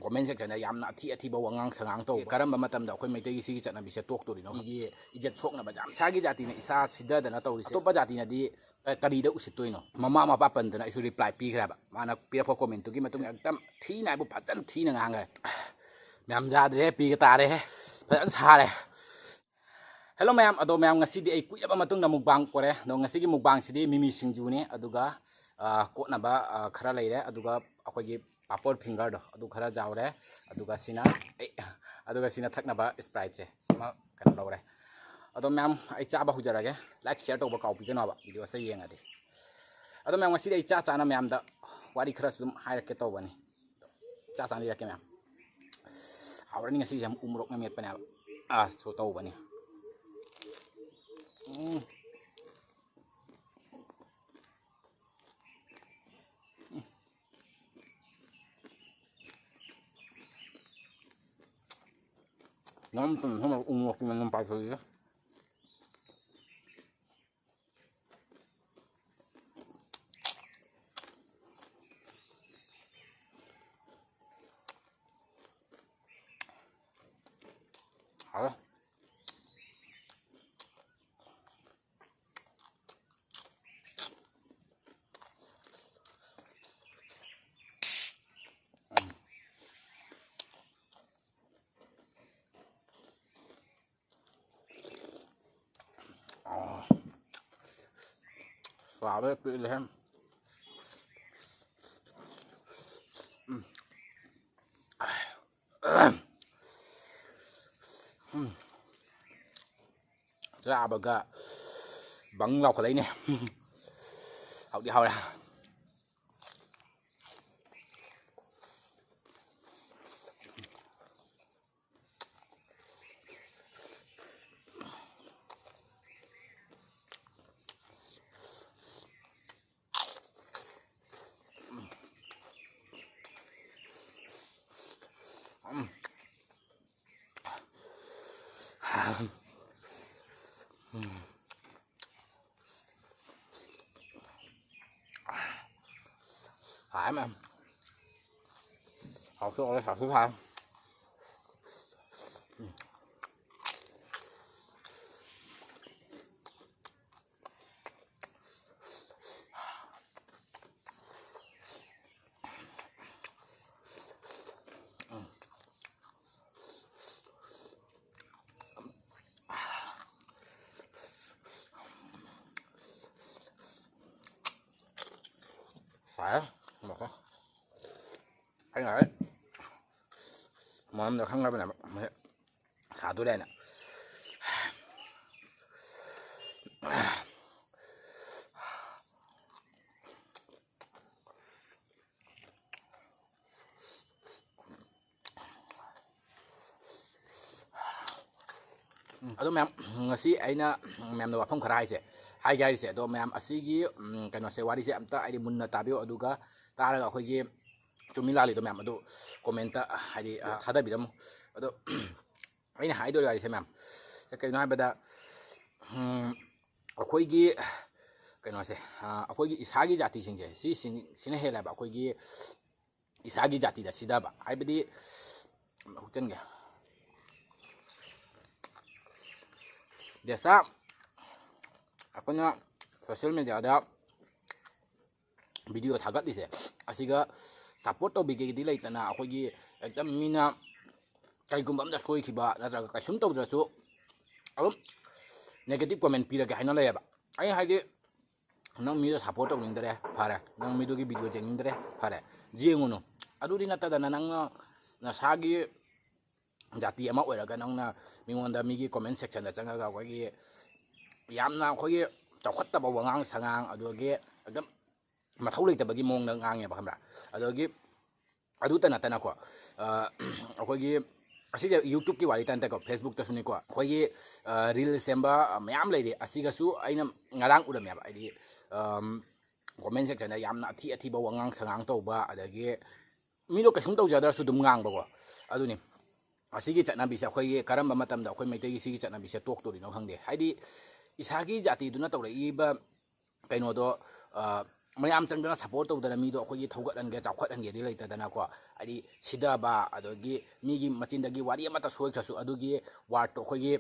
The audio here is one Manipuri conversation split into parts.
comment section da yamna athi ba wangang sangang to karamba matam da akhoi maitai gi sigi chana bise tok tori no gi ijat thokna ba jam sagi jati na isa sida da na tori to ba jati na di kari da usitoi no mama ma papan da na isu reply pi gra ba mana pira pho comment to gi matung ekdam thi na bu phatan thi na ngang ga myam ja dre pi ga ta re phatan sa re hello myam ado myam ngasi di ai kuya ba matung na mukbang ko re no ngasi gi mukbang si di mimi singju ni aduga ko na ba khara lai re aduga akhoi gi papor finger do adu khara jawre aduga sina thakna ba sprite se sima kan lawre ado myam ai cha ba hujarage like share to ba kaw pi na ba video se yenga de ado myam ngasi ai cha na myam da wari khara sum hair ke to bani cha ni rake myam awrani ngasi jam umrok na met pa na so to bani Ngom tuh sama umur kita nempat saja. Halo. Suave pilihan. Ra baga băng lọc lấy nè. Học đi học ra. Hải mà học số học thứ hai phải một cái anh ấy mà em được không ra bên này xả túi đen nè aduh mem ngasi aina mem do phom khara ise hai gai se do mem asigi kaino se wari se amta ai munna tabio aduga taraga khoi gi chumila li do mem adu comment hadi thada bidam adu aina hai do wari se mem kaino hai bada akhoi gi kaino se akhoi gi isagi jati sing se si sina hela ba akhoi gi isagi jati da sida ba ai badi hutan ga biasa aku na social media ada video thagat dise asiga support to bigi di lai tana aku gi ekdam mina kai gumbam da soi khiba natra ka sum to drasu alum negative comment pira ga haina lai ba ai haide nang mi support to ningdare phara nang mi do gi video je ningdare phara jengono adu di nata dana nang na sagi jati ama oiraga nangna mingonda migi comment section da changaga khoi yamna khoi chawkhatta ba wangang sangang adoge agam mathau leitaba gi mong na ngang ya ba khamra adoge adu tana ko khoi gi asi YouTube ki wari tan ta ko Facebook ta suni ko khoi reel semba mayam leide asiga su aina ngarang udam ya ba ai comment section da yamna athi ba wangang sangang to ba adage mino ka sum to jadra su dum ngang ba ko aduni asigi chana bisa khoi karamba matam da khoi maitai sigi chana bisa tok tori no khangde haidi isagi jati duna tawre iba kaino do ꯃꯌꯥꯝ ꯆꯪꯗꯅ ꯁꯞꯄꯣꯔꯠ ꯇꯧꯗꯅ ꯃꯤꯗꯣ ꯑꯩꯈꯣꯏꯒꯤ ꯊꯧꯒꯠꯍꯟꯒꯦ ꯆꯥꯎꯈꯠꯍꯟꯒꯦꯗꯤ ꯂꯩꯇꯗꯅꯀꯣ ꯍꯥꯏꯗꯤ ꯁꯤꯗꯕ ꯑꯗꯒꯤ ꯃꯤꯒꯤ ꯃꯆꯤꯟꯗꯒꯤ ꯋꯥꯔꯤ ꯑꯃꯠꯇ ꯁꯣꯏꯈ꯭ꯔꯁꯨ ꯑꯗꯨꯒꯤ ꯋꯥꯔꯗꯇꯣ ꯑꯩꯈꯣꯏꯒꯤ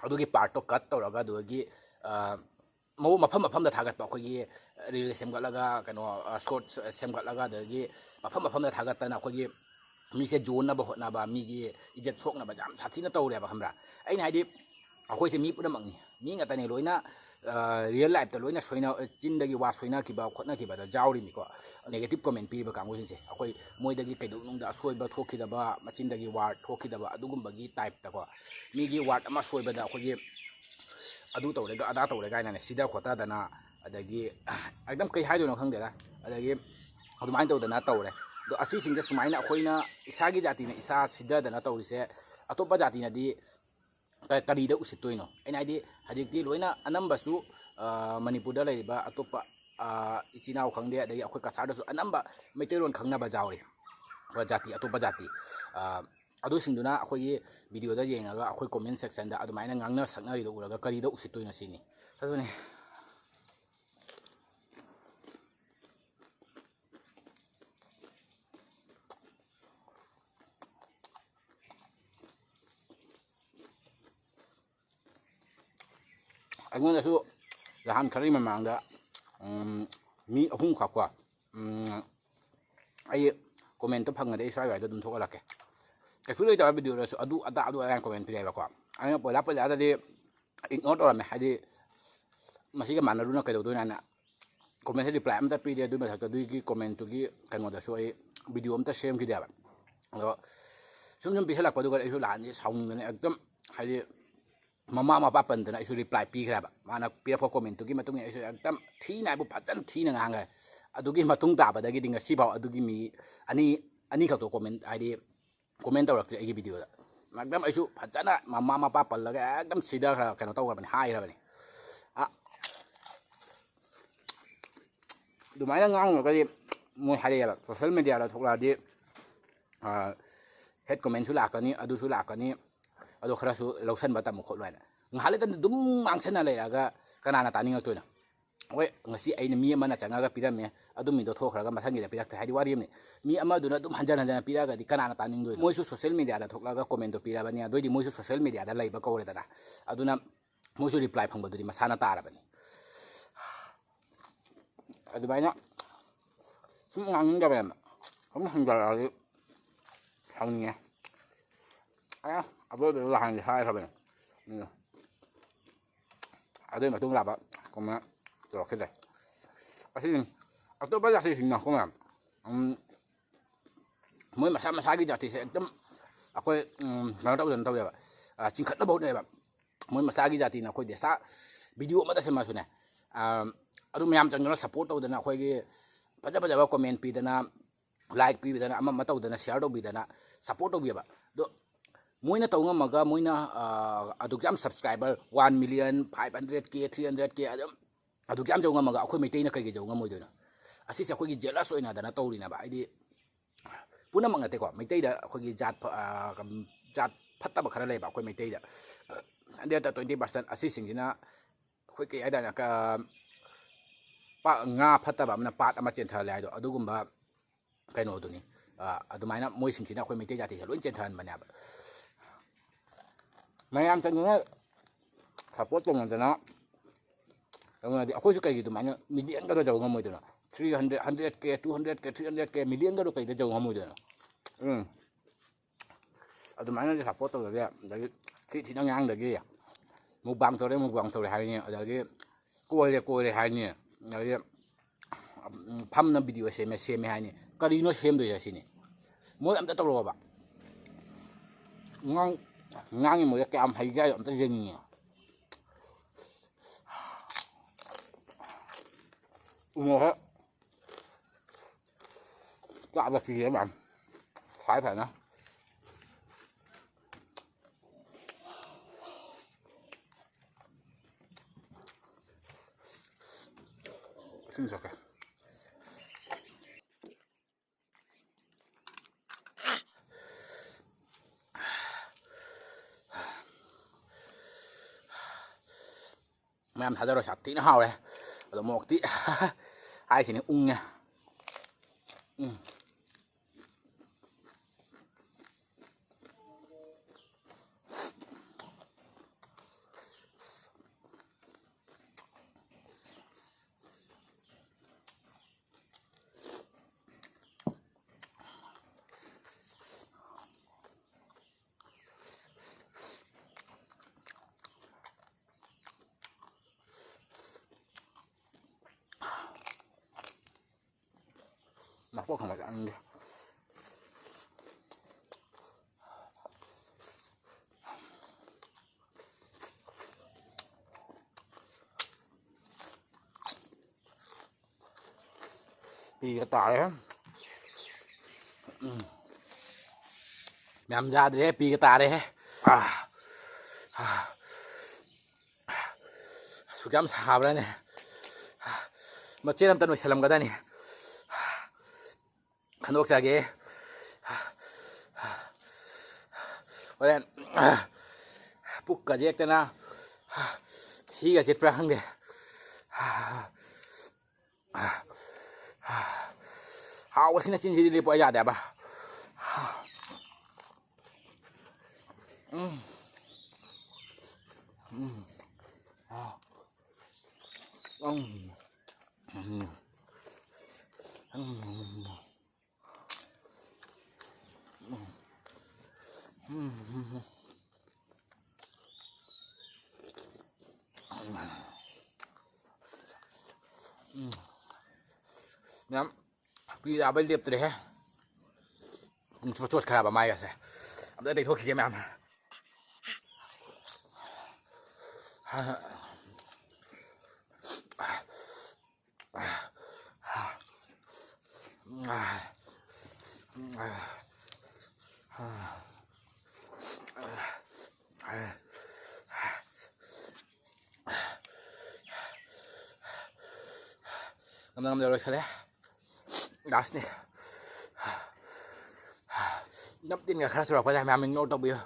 ꯑꯗꯨꯒꯤ ꯄꯥꯔꯠꯇꯣ ꯀꯠ ꯇꯧꯔꯒ ꯑꯗꯨꯗꯒꯤ ꯃꯐꯝ ꯃꯐꯝꯗ ꯊꯥꯒꯠꯄ ꯑꯩꯈꯣꯏꯒꯤ ꯔꯤꯜ ꯁꯦꯝꯒꯠꯂꯒ ꯀꯩꯅꯣ ꯁꯣꯔꯠ ꯁꯦꯝꯒꯠꯂꯒ ꯑꯗꯒꯤ ꯃꯐꯝ ꯃꯐꯝꯗ ꯊꯥꯒꯠꯇꯅ ꯑꯩꯈꯣꯏꯒꯤ ꯃꯤꯁꯦ ꯖꯣꯟꯅꯕ ꯍꯣꯠꯅꯕ ꯃꯤꯒꯤ ꯏꯖꯠ ꯁꯣꯛꯅꯕ ꯌꯥꯝ ꯁꯥꯊꯤꯅ ꯇꯧꯔꯦꯕ ꯈꯪꯕ꯭ꯔꯥ ꯑꯩꯅ ꯍꯥꯏꯗꯤ ꯑꯩꯈꯣꯏꯁꯦ ꯃꯤ ꯄꯨꯝꯅꯃꯛꯅꯤ ꯃꯤ ꯉꯥꯛꯇꯅꯤ ꯂꯣꯏꯅ ꯔꯤꯌꯦꯜ ꯂꯥꯏꯐꯇ ꯂꯣꯏꯅ ꯆꯤꯟꯗꯒꯤ ꯋꯥ ꯁꯣꯏꯅꯈꯤꯕ ꯈꯣꯠꯅꯈꯤꯕꯗ ꯌꯥꯎꯔꯤꯅꯤꯀꯣ ꯅꯦꯒꯦꯇꯤꯞ ꯀꯣꯃꯦꯟ ꯄꯤꯔꯤꯕ ꯀꯥꯡꯕꯨꯁꯤꯡꯁꯦ ꯑꯩꯈꯣꯏ ꯃꯣꯏꯗꯒꯤ ꯀꯩꯗꯧꯅꯨꯡꯗ ꯑꯁꯣꯏꯕ ꯊꯣꯛꯈꯤꯗꯕ ꯃꯆꯤꯟꯗꯒꯤ ꯋꯥꯔꯗ ꯊꯣꯛꯈꯤꯗꯕ ꯑꯗꯨꯒꯨꯝꯕꯒꯤ ꯇꯥꯏꯞꯇꯀꯣ ꯃꯤꯒꯤ ꯋꯥꯔꯗ ꯑꯃ ꯁꯣꯏꯕꯗ ꯑꯩꯈꯣꯏꯒꯤ ꯑꯗꯨ ꯇꯧꯔꯦꯒ ꯑꯗꯥ ꯇꯧꯔꯦ ꯀꯥꯏꯅꯅꯦ ꯁꯤꯗ ꯈꯣꯠꯇꯗꯅ ꯑꯗꯒꯤ ꯑꯗꯨꯝ ꯀꯩ ꯍꯥꯏꯗꯣꯏꯅꯣ ꯈꯪꯗꯦꯗ ꯑꯗꯒꯤ ꯑꯗꯨꯃꯥꯏꯅ ꯇꯧꯗꯅ ꯇꯧꯔꯦ ꯑꯗꯣ ꯑꯁꯤꯁꯤꯡꯁꯦ ꯁꯨꯃꯥꯏꯅ ꯑꯩꯈꯣꯏꯅ ꯏꯁꯥꯒꯤ ꯖꯥꯇꯤꯅ ꯏꯁꯥ ꯁꯤꯗꯗꯅ ꯇꯧꯔꯤꯁꯦ ꯑꯇꯣꯞꯄ ꯖꯥꯇꯤꯅꯗꯤ ꯀꯔꯤꯗ ꯎꯁꯤꯠꯇꯣꯏꯅꯣ ꯑꯩꯅ ꯍꯥꯏꯗꯤ ꯍꯧꯖꯤꯛꯇꯤ ꯂꯣꯏꯅ ꯑꯅꯝꯕꯁꯨ ꯃꯅꯤꯄꯨꯔꯗ ꯂꯩꯔꯤꯕ ꯑꯇꯣꯞꯄ ꯏꯆꯤꯜ ꯏꯅꯥꯎ ꯈꯪꯗꯦ ꯑꯗꯒꯤ ꯑꯩꯈꯣꯏ ꯀꯁꯥꯔꯗꯁꯨ ꯑꯅꯝꯕ ꯃꯩꯇꯩꯂꯣꯟ ꯈꯪꯅꯕ ꯌꯥꯎꯔꯤ ꯖꯥꯇꯤ ꯑꯇꯣꯞꯄ ꯖꯥꯇꯤ ꯑꯗꯨꯁꯤꯡꯗꯨꯅ ꯑꯩꯈꯣꯏꯒꯤ ꯚꯤꯗꯤꯑꯣꯗ ꯌꯦꯡꯉꯒ ꯑꯩꯈꯣꯏ ꯀꯣꯃꯦꯟ ꯁꯦꯛꯁꯟꯗ ꯑꯗꯨꯃꯥꯏꯅ ꯉꯥꯡꯅ ꯁꯛꯅꯔꯤꯗꯣ ꯎꯔꯒ ꯀꯔꯤꯗ ꯎꯁꯤꯠꯇꯣꯏꯅꯣ ꯁꯤꯅꯤ ꯑꯗꯨꯅꯤ ꯑꯩꯉꯣꯟꯗꯁꯨ ꯅꯍꯥꯟ ꯈꯔꯒꯤ ꯃꯃꯥꯡꯗ ꯃꯤ ꯑꯍꯨꯝꯈꯛꯀꯣ ꯑꯩ ꯀꯣꯃꯦꯟꯇꯣ ꯐꯪꯉꯗꯤ ꯑꯩ ꯁ꯭ꯋꯥꯏ ꯋꯥꯏꯗ ꯑꯗꯨꯝ ꯊꯣꯛꯍꯜꯂꯛꯀꯦ ꯀꯩꯁꯨ ꯂꯩꯇꯕ ꯚꯤꯗꯤꯑꯣꯗꯁꯨ ꯑꯗꯨ ꯑꯗꯥ ꯀꯣꯃꯦꯟ ꯄꯤꯔꯛꯑꯦꯕꯀꯣ ꯑꯩꯅ ꯄꯣꯏꯂꯥꯗꯗꯤ ꯏꯒꯅꯣꯔ ꯇꯧꯔꯝꯃꯦ ꯍꯥꯏꯗꯤ ꯃꯁꯤꯒ ꯃꯥꯟꯅꯔꯨꯅ ꯀꯩꯗꯧꯗꯣꯏꯅꯣ ꯍꯥꯏꯅ ꯀꯣꯃꯦꯟꯁꯦ ꯔꯤꯄ꯭ꯂꯥꯏ ꯑꯝꯇ ꯄꯤꯗꯦ ꯑꯗꯨꯒꯤ ꯃꯊꯛꯇ ꯑꯗꯨꯒꯤ ꯀꯣꯃꯦꯟꯇꯨꯒꯤ ꯀꯩꯅꯣꯗꯁꯨ ꯑꯩ ꯚꯤꯗꯤꯑꯣ ꯑꯝꯇ ꯁꯦꯝꯈꯤꯗꯦꯕ ꯑꯗꯣ ꯁꯨꯝ ꯄꯤꯁꯜꯂꯛꯄꯗꯨꯒ ꯑꯩꯁꯨ ꯂꯥꯟꯁꯦ ꯁꯥꯎꯅꯤꯡꯗꯅ ꯑꯦꯛꯗꯝ ꯍꯥꯏꯗꯤ ꯃꯃꯥ ꯃꯄꯥ ꯄꯟꯗꯅ ꯑꯩꯁꯨ ꯔꯤꯄ꯭ꯂꯥꯏ ꯄꯤꯈ꯭ꯔꯦꯕ ꯃꯥꯅ ꯄꯤꯔꯛꯄ ꯀꯣꯃꯦꯟꯇꯨꯒꯤ ꯃꯇꯨꯡ ꯏꯟꯅ ꯑꯩꯁꯨ ꯑꯦꯛꯗꯝ ꯊꯤꯅ ꯍꯥꯏꯕꯨ ꯐꯖꯅ ꯊꯤꯅ ꯉꯥꯡꯈ꯭ꯔꯦ ꯑꯗꯨꯒꯤ ꯃꯇꯨꯡ ꯇꯥꯕꯗꯒꯤꯗꯤ ꯉꯁꯤꯐꯥꯎ ꯑꯗꯨꯒꯤ ꯃꯤ ꯑꯅꯤꯈꯛꯇꯣ ꯀꯣꯃꯦꯟ ꯍꯥꯏꯗꯤ ꯀꯣꯃꯦꯟ ꯇꯧꯔꯛꯇ꯭ꯔꯦ ꯑꯩꯒꯤ ꯚꯤꯗꯤꯑꯣꯗ ꯑꯦꯛꯗꯝ ꯑꯩꯁꯨ ꯐꯖꯅ ꯃꯃꯥ ꯃꯄꯥ ꯄꯜꯂꯒ ꯑꯦꯛꯗꯝ ꯁꯤꯗ ꯈꯔ ꯀꯩꯅꯣ ꯇꯧꯈ꯭ꯔꯕꯅꯤ ꯍꯥꯏꯈ꯭ꯔꯕꯅꯤ ꯑꯗꯨꯃꯥꯏꯅ ꯉꯥꯡꯉꯒꯗꯤ ꯃꯣꯏ ꯍꯥꯏꯔꯛꯑꯦꯕ ꯁꯣꯁꯦꯜ ꯃꯦꯗꯤꯌꯥꯗ ꯊꯣꯛꯂꯛꯑꯗꯤ ꯍꯦꯠ ꯀꯣꯃꯦꯟꯁꯨ ꯂꯥꯛꯀꯅꯤ ꯑꯗꯨꯁꯨ ꯂꯥꯛꯀꯅꯤ ꯑꯗꯣ ꯈꯔꯁꯨ ꯂꯧꯁꯟꯕ ꯇꯝꯃꯨ ꯈꯣꯠꯂꯨ ꯍꯥꯏꯅ ꯉꯥꯏꯍꯥꯛ ꯂꯩꯇꯅ ꯑꯗꯨꯝ ꯉꯥꯡꯁꯟꯅ ꯂꯩꯔꯒ ꯀꯅꯥꯅ ꯇꯥꯅꯤꯡꯉꯛꯇꯣꯏꯅꯣ ꯍꯣꯏ ꯉꯁꯤ ꯑꯩꯅ ꯃꯤ ꯑꯃꯅ ꯆꯪꯉꯒ ꯄꯤꯔꯝꯃꯦ ꯑꯗꯨ ꯃꯤꯗꯣ ꯊꯣꯛꯈ꯭ꯔꯒ ꯃꯊꯪꯒꯤꯗ ꯄꯤꯔꯛꯇ꯭ꯔꯦ ꯍꯥꯏꯗꯤ ꯋꯥꯔꯤ ꯑꯃꯅꯤ ꯃꯤ ꯑꯃꯗꯨꯅ ꯑꯗꯨꯝ ꯍꯟꯖꯟ ꯍꯟꯖꯟꯅ ꯄꯤꯔꯛꯑꯒꯗꯤ ꯀꯅꯥꯅ ꯇꯥꯅꯤꯡꯗꯣꯏꯅꯣ ꯃꯣꯏꯁꯨ ꯁꯣꯁꯦꯜ ꯃꯦꯗꯤꯌꯥꯗ ꯊꯣꯛꯂꯒ ꯀꯣꯃꯦꯟꯇꯣ ꯄꯤꯔꯕꯅꯤ ꯑꯗꯨꯑꯣꯏꯗꯤ ꯃꯣꯏꯁꯨ ꯁꯣꯁꯦꯜ ꯃꯦꯗꯤꯌꯥꯗ ꯂꯩꯕ ꯀꯧꯔꯦꯗꯅ ꯑꯗꯨꯅ ꯃꯣꯏꯁꯨ ꯔꯤꯄ꯭ꯂꯥꯏ ꯐꯪꯕꯗꯨꯗꯤ ꯃꯁꯥꯅ ꯇꯥꯔꯕꯅꯤ ꯑꯗꯨꯃꯥꯏꯅ ꯁꯨꯝ ꯉꯥꯡꯅꯤꯡꯗꯕꯅ ꯁꯨꯝ ꯍꯟꯖꯜꯂꯛꯑꯗꯤ ꯁꯥꯎꯅꯤꯡꯉꯦ ꯑꯗꯨꯗꯨ ꯅꯍꯥꯟꯗꯤ ꯍꯥꯏꯈ꯭ꯔꯕꯅꯤ ꯑꯗꯨꯒꯤ ꯃꯇꯨꯡ ꯂꯥꯛꯄ ꯀꯣꯃꯦꯟ ꯇꯧꯔꯛꯈꯤꯗ꯭ꯔꯦ ꯑꯁꯤꯅꯤ ꯑꯇꯣꯞꯄ ꯖꯥꯇꯤꯁꯤꯡꯅꯀꯣ ꯃꯌꯥꯝ ꯃꯣꯏ ꯃꯁꯥ ꯃꯁꯥꯒꯤ ꯖꯥꯇꯤꯁꯦ ꯑꯗꯨꯝ ꯑꯩꯈꯣꯏ ꯀꯩꯅꯣ ꯇꯧꯗꯅ ꯇꯧꯋꯦꯕ ꯆꯤꯡꯈꯠꯅꯕ ꯍꯣꯠꯅꯩꯑꯕ ꯃꯣꯏ ꯃꯁꯥꯒꯤ ꯖꯥꯇꯤꯅ ꯑꯩꯈꯣꯏ ꯗꯦꯁꯥ ꯚꯤꯗꯤꯑꯣ ꯑꯃꯗ ꯁꯦꯝꯃꯁꯨꯅꯦ ꯑꯗꯨ ꯃꯌꯥꯝ ꯆꯪꯗꯅ ꯁꯞꯄꯣꯔꯠ ꯇꯧꯗꯅ ꯑꯩꯈꯣꯏꯒꯤ ꯐꯖ ꯐꯖꯕ ꯀꯣꯃꯦꯟ ꯄꯤꯗꯅ ꯂꯥꯏꯛ ꯄꯤꯕꯗꯅ ꯑꯃ ꯇꯧꯗꯅ ꯁꯤꯌꯥꯔ ꯇꯧꯕꯤꯗꯅ ꯁꯞꯄꯣꯔꯠ ꯇꯧꯕꯤꯑꯕ ꯑꯗꯣ ꯃꯣꯏꯅ ꯇꯧ ꯉꯝꯃꯒ ꯃꯣꯏꯅ ꯑꯗꯨꯛ ꯌꯥꯝ ꯁꯕꯁꯀ꯭ꯔꯥꯏꯕꯔ 1 million 500K 300K ꯑꯗꯨꯝ ꯑꯗꯨꯛ ꯌꯥꯝ ꯖꯧ ꯉꯝꯃꯒ ꯑꯩꯈꯣꯏ ꯃꯩꯇꯩꯅ ꯀꯩꯀꯩ ꯖꯧ ꯉꯝꯃꯣꯏꯗꯣꯏꯅꯣ ꯑꯁꯤꯁꯦ ꯑꯩꯈꯣꯏꯒꯤ ꯖꯦꯂꯁ ꯑꯣꯏꯅꯗꯅ ꯇꯧꯔꯤꯅꯦꯕ ꯍꯥꯏꯗꯤ ꯄꯨꯝꯅꯃꯛ ꯅꯠꯇꯦꯀꯣ ꯃꯩꯇꯩꯗ ꯑꯩꯈꯣꯏꯒꯤ ꯖꯥꯠ ꯐꯠꯇꯕ ꯈꯔ ꯂꯩꯕ ꯑꯩꯈꯣꯏ ꯃꯩꯇꯩꯗ 100% ꯑꯁꯤꯁꯤꯡꯁꯤꯅ ꯑꯩꯈꯣꯏ ꯀꯩ ꯍꯥꯏꯇꯥꯔꯦ ꯉꯥ ꯐꯠꯇꯕ ꯑꯃꯅ ꯄꯥꯠ ꯑꯃ ꯆꯦꯟꯊꯍꯜꯂꯦ ꯍꯥꯏꯗꯣ ꯑꯗꯨꯒꯨꯝꯕ ꯀꯩꯅꯣꯗꯨꯅꯤ ꯑꯗꯨꯃꯥꯏꯅ ꯃꯣꯏꯁꯤꯡꯁꯤꯅ ꯑꯩꯈꯣꯏ ꯃꯩꯇꯩ ꯖꯥꯇꯤꯁꯦ ꯂꯣꯏ ꯆꯦꯟꯊꯍꯟꯕꯅꯦꯕ ꯃꯌꯥꯝ ꯆꯪꯗꯅ ꯁꯞꯄꯣꯔꯠ ꯇꯧꯅꯗꯅ ꯇꯧꯅꯗꯤ ꯑꯩꯈꯣꯏꯁꯨ ꯀꯩꯒꯤ ꯑꯗꯨꯃꯥꯏꯅ ꯃꯤꯂꯤꯌꯟꯒꯗꯣ ꯇꯧ ꯉꯝꯃꯣꯏꯗꯣꯏꯅꯣ 100K 200K 300K ꯃꯤꯂꯤꯌꯟꯒꯗꯣ ꯀꯩꯗ ꯇꯧ ꯉꯝꯃꯣꯏꯗꯣꯏꯅꯣ ꯑꯗꯨꯃꯥꯏꯅꯗꯤ ꯁꯞꯄꯣꯔꯠ ꯇꯧꯗꯒꯦ ꯑꯗꯒꯤ ꯊꯤꯅ ꯉꯥꯡꯗꯒꯤ ꯃꯨꯛꯕꯥꯡ ꯇꯧꯔꯦ ꯍꯥꯏꯅꯤ ꯑꯗꯒꯤ ꯀꯣꯏꯔꯦ ꯍꯥꯏꯅꯤ ꯑꯗꯒꯤ ꯐꯝꯅ ꯚꯤꯗꯤꯑꯣ ꯁꯦꯝꯃꯦ ꯍꯥꯏꯅꯤ ꯀꯔꯤꯅꯣ ꯁꯦꯝꯗꯣꯏꯁꯦ ꯁꯤꯅꯤ ꯃꯣꯏ ꯑꯝꯇ ꯇꯧꯔꯛꯑꯣꯕ ꯉꯥꯡꯉꯤ ꯃꯣꯏꯗ ꯀꯌꯥꯝ ꯍꯩꯒꯦ ꯍꯥꯏꯗꯣ ꯑꯝꯇ ꯌꯦꯡꯅꯤꯡꯉꯦ ꯎꯃꯣꯛ ꯆꯥꯕ ꯄꯤꯔꯦ ꯃꯌꯥꯝ ꯈ꯭ꯋꯥꯏ ꯐꯖꯅ ꯏꯁꯤꯡ ꯊꯛꯀꯦ ꯃꯌꯥꯝ ꯊꯥꯖꯔꯣꯏ ꯁꯥꯊꯤꯅ ꯍꯥꯎꯔꯦ ꯑꯗꯣ ꯃꯣꯔꯣꯛꯇꯤ 하이시네 웅냐 mà có không phải ăn đi thì cái tỏi đấy mềm ra thì pi cái tà đây sụt giảm sạp đây này mà chết làm tân phải làm cái đây này khăn ốc ra ghê vậy bục cả chiếc tên nào thì cả chết ra không để hao quá xin xin gì đi bỏ ra đẹp à nhắm bây giờ bên liệp từ đấy chuột khả bà mai à अब đây thôi kia mẹ năm rồi rồi đá này nhấp tin cả khá sửa qua mẹ mình nốt đâu bây giờ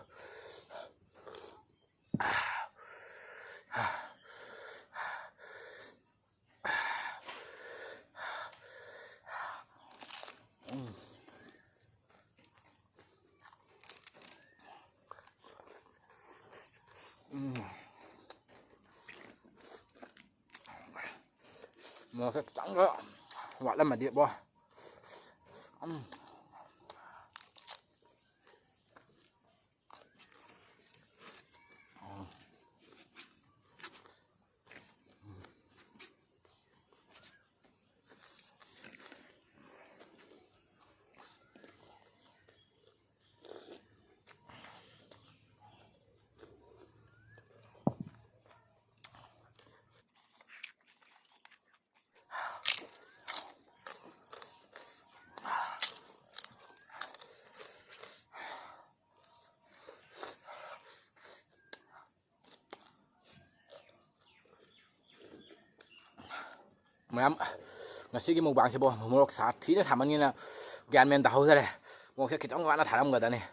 mà cái trắng đó gọi là mà điện bo mắm ngasi cái mùng bang sih boh murok saat ini sama ni na gan men tahu saja mau kita orang mana tharam gak nih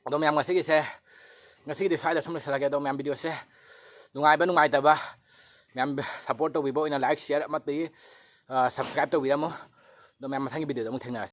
atau mem ngasi di file semua selagi atau mem video sih nungai tabah mem support to wibo ina like share mati subscribe to wibo mo do mem mathangi video do mo thengna